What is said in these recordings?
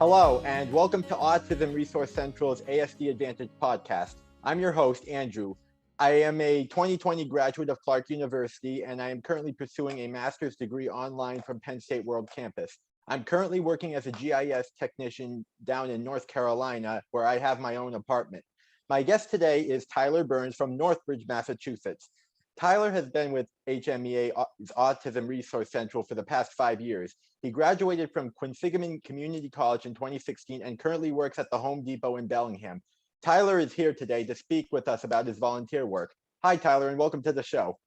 Hello, and welcome to Autism Resource Central's ASD Advantage podcast. I'm your host, Andrew. I am a 2020 graduate of Clark University, and I am currently pursuing a master's degree online from Penn State World Campus. I'm currently working as a GIS technician down in North Carolina, where I have my own apartment. My guest today is Tyler Burns from Northbridge, Massachusetts. Tyler has been with HMEA Autism Resource Central for the past 5 years. He graduated from Quinsigamond Community College in 2016 and currently works at the Home Depot in Bellingham. Tyler is here today to speak with us about his volunteer work. Hi, Tyler, and welcome to the show.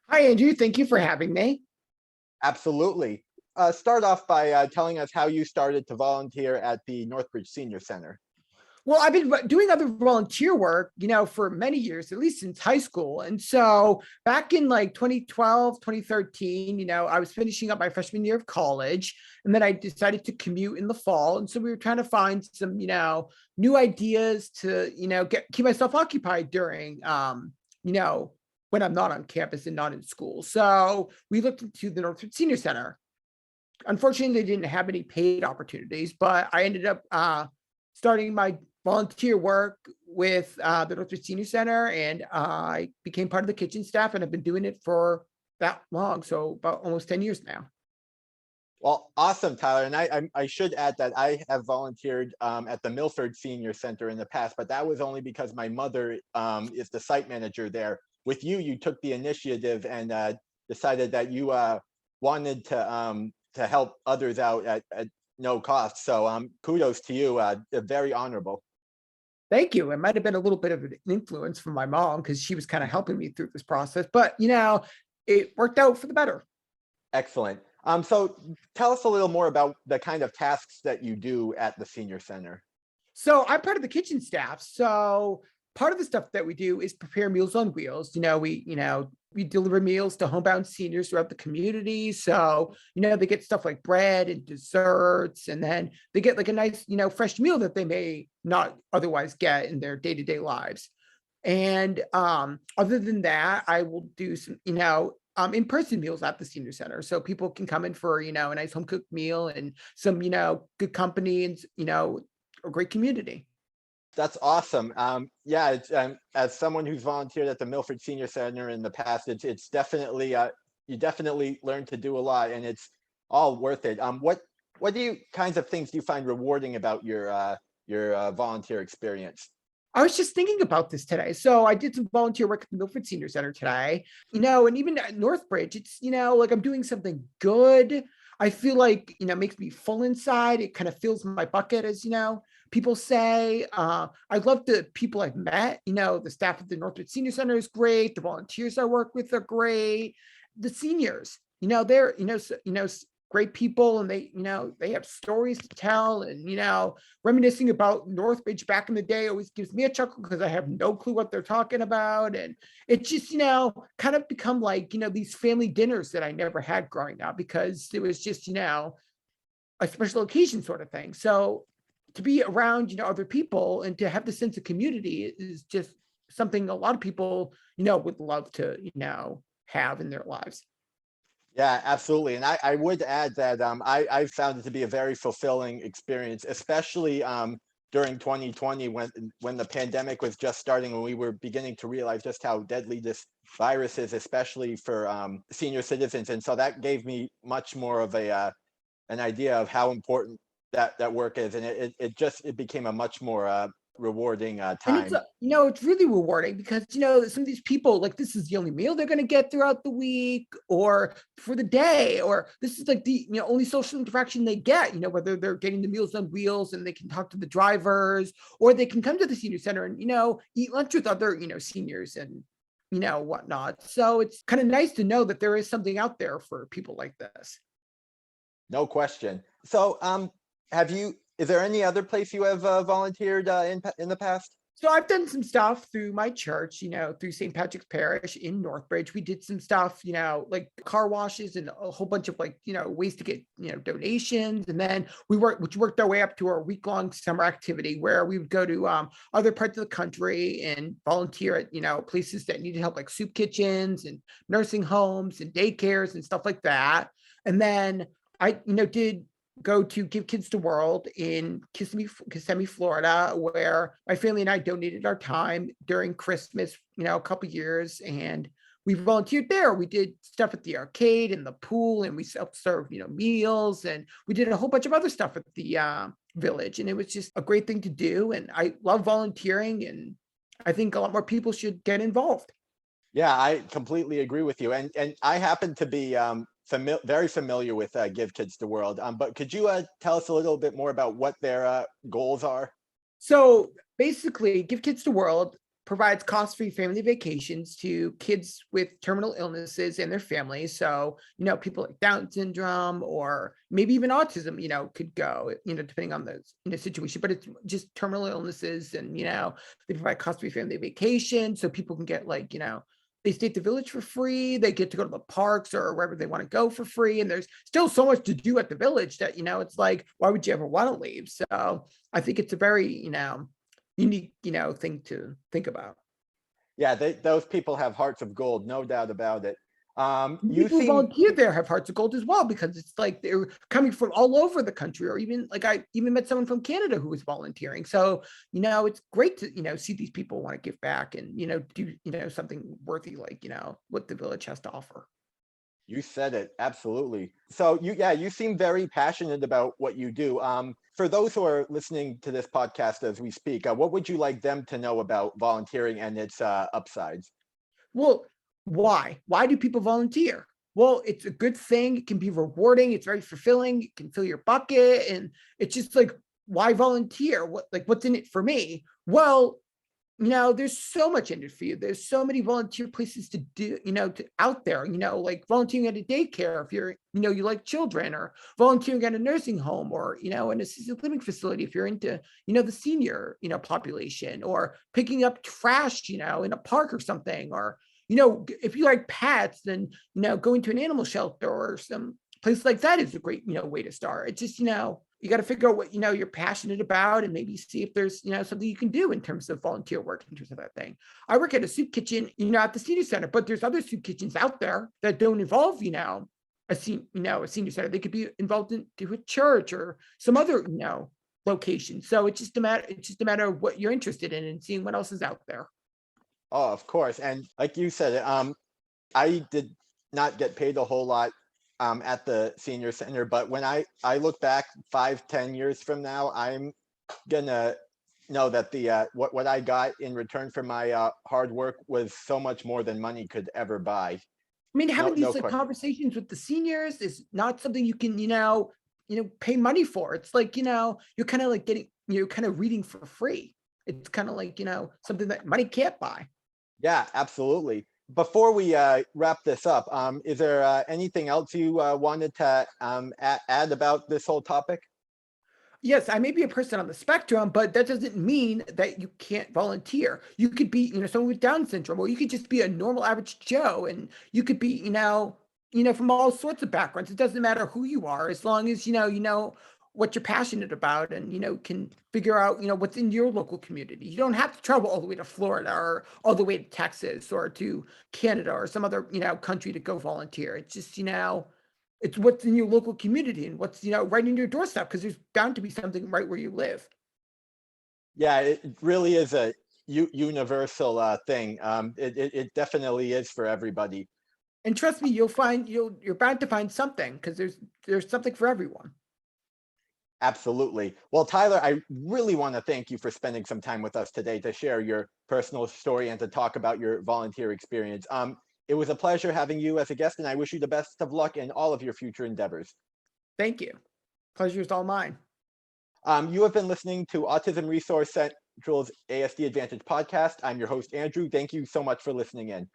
Hi, Andrew. Thank you for having me. Absolutely. Start off by telling us how you started to volunteer at the Northbridge Senior Center. Well, I've been doing other volunteer work, for many years, at least since high school. And so back in like 2012, 2013, I was finishing up my freshman year of college, and then I decided to commute in the fall. And so we were trying to find some, new ideas to, keep myself occupied during, when I'm not on campus and not in school. So we looked into the Northbridge Senior Center. Unfortunately, they didn't have any paid opportunities, but I ended up starting my volunteer work with the Northbridge Senior Center, and I became part of the kitchen staff, and I've been doing it for that long, so about almost 10 years now. Well, awesome, Tyler. And I should add that I have volunteered at the Milford Senior Center in the past, but that was only because my mother is the site manager there. With you, you took the initiative and decided that you wanted to help others out at no cost. So kudos to you. Very honorable. Thank you. It might have been a little bit of an influence from my mom because she was kind of helping me through this process, but it worked out for the better. Excellent. So tell us a little more about the kind of tasks that you do at the senior center. So I'm part of the kitchen staff. So part of the stuff that we do is prepare Meals on Wheels. We deliver meals to homebound seniors throughout the community. So, they get stuff like bread and desserts, and then they get like a nice, fresh meal that they may not otherwise get in their day-to-day lives. And other than that, I will do some, in-person meals at the senior center. So people can come in for, a nice home cooked meal and some, good company and, a great community. That's awesome. Yeah, it's, as someone who's volunteered at the Milford Senior Center in the past, it's definitely you definitely learn to do a lot, and it's all worth it. What kinds of things do you find rewarding about your volunteer experience? I was just thinking about this today. So I did some volunteer work at the Milford Senior Center today, and even at Northbridge, it's, like I'm doing something good. I feel like, it makes me full inside. It kind of fills my bucket, as, people say. I love the people I've met. The staff at the Northbridge Senior Center is great. The volunteers I work with are great. The seniors, they're, great people, and they have stories to tell, and, reminiscing about Northbridge back in the day always gives me a chuckle because I have no clue what they're talking about. And it just, kind of become like, these family dinners that I never had growing up because it was just, a special occasion sort of thing. So to be around, other people and to have the sense of community is just something a lot of people, would love to, have in their lives. Yeah, absolutely. And I would add that I found it to be a very fulfilling experience, especially during 2020 when the pandemic was just starting, when we were beginning to realize just how deadly this virus is, especially for senior citizens. And so that gave me much more of an idea of how important that work is. And it became a much more rewarding time. And it's really rewarding because, some of these people, like, this is the only meal they're going to get throughout the week or for the day, or this is like the, only social interaction they get, whether they're getting the Meals on Wheels and they can talk to the drivers, or they can come to the senior center and, eat lunch with other, seniors and, whatnot. So it's kind of nice to know that there is something out there for people like this. No question. So is there any other place you have volunteered in the past? So I've done some stuff through my church, through St. Patrick's Parish in Northbridge. We did some stuff, like car washes and a whole bunch of ways to get, donations. And then which worked our way up to our week-long summer activity where we would go to other parts of the country and volunteer at, places that needed help, like soup kitchens and nursing homes and daycares and stuff like that. And then I, did go to Give Kids the World in Kissimmee, Florida, where my family and I donated our time during Christmas, a couple years, and we volunteered there. We did stuff at the arcade and the pool, and we self-served, meals, and we did a whole bunch of other stuff at the village. And it was just a great thing to do. And I love volunteering, and I think a lot more people should get involved. Yeah, I completely agree with you. And I happen to be very familiar with Give Kids the World. But could you tell us a little bit more about what their goals are? So basically, Give Kids the World provides cost-free family vacations to kids with terminal illnesses and their families. So, people like Down syndrome or maybe even autism, could go, depending on the situation, but it's just terminal illnesses. And, they provide cost-free family vacations so people can get they stay at the village for free. They get to go to the parks or wherever they want to go for free. And there's still so much to do at the village that, it's like, why would you ever want to leave? So I think it's a very, unique, thing to think about. Yeah, those people have hearts of gold, no doubt about it. People who volunteer there have hearts of gold as well, because it's like they're coming from all over the country, or even I even met someone from Canada who was volunteering. So, it's great to, see these people want to give back and, do, something worthy, like, what the village has to offer. You said it, absolutely. So you seem very passionate about what you do. For those who are listening to this podcast as we speak, what would you like them to know about volunteering and its upsides? Well, why? Why do people volunteer? Well, it's a good thing. It can be rewarding. It's very fulfilling. It can fill your bucket. And it's just like, why volunteer? What's in it for me? Well, there's so much in it for you. There's so many volunteer places to do, out there, like volunteering at a daycare if you're, you like children, or volunteering at a nursing home, or, an assisted living facility if you're into, the senior, population, or picking up trash, in a park or something, or, if you like pets, then, going to an animal shelter or some place like that is a great, way to start. It's just, you got to figure out what, you're passionate about, and maybe see if there's, something you can do in terms of volunteer work in terms of that thing. I work at a soup kitchen, at the senior center, but there's other soup kitchens out there that don't involve, a senior center. They could be involved into a church or some other, location. So it's just a matter of what you're interested in and seeing what else is out there. Oh, of course. And like you said, I did not get paid a whole lot at the senior center, but when I look back 5-10 years from now, I'm gonna know that the what I got in return for my hard work was so much more than money could ever buy. I mean, having these question. conversations with the seniors is not something you can, pay money for. It's like, you're kind of like you're kind of reading for free. It's kind of like, something that money can't buy. Yeah, absolutely. Before we wrap this up, is there anything else you wanted to add about this whole topic? Yes, I may be a person on the spectrum, but that doesn't mean that you can't volunteer. You could be, someone with Down syndrome, or you could just be a normal average Joe, and you could be, from all sorts of backgrounds. It doesn't matter who you are, as long as, you know what you're passionate about, and, can figure out, what's in your local community. You don't have to travel all the way to Florida or all the way to Texas or to Canada or some other, country to go volunteer. It's just, it's what's in your local community and what's, right in your doorstep, because there's bound to be something right where you live. Yeah, it really is a universal thing. It definitely is for everybody. And trust me, you're bound to find something, because there's something for everyone. Absolutely. Well, Tyler, I really want to thank you for spending some time with us today to share your personal story and to talk about your volunteer experience. It was a pleasure having you as a guest, and I wish you the best of luck in all of your future endeavors. Thank you. Pleasure is all mine. You have been listening to Autism Resource Central's ASD Advantage podcast. I'm your host, Andrew. Thank you so much for listening in.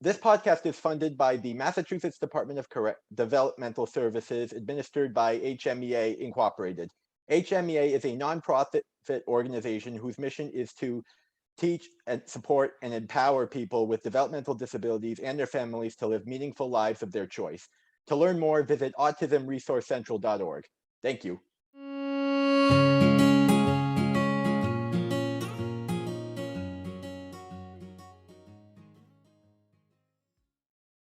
This podcast is funded by the Massachusetts Department of Developmental Services, administered by HMEA Incorporated. HMEA is a nonprofit organization whose mission is to teach and support and empower people with developmental disabilities and their families to live meaningful lives of their choice. To learn more, visit autismresourcecentral.org. Thank you.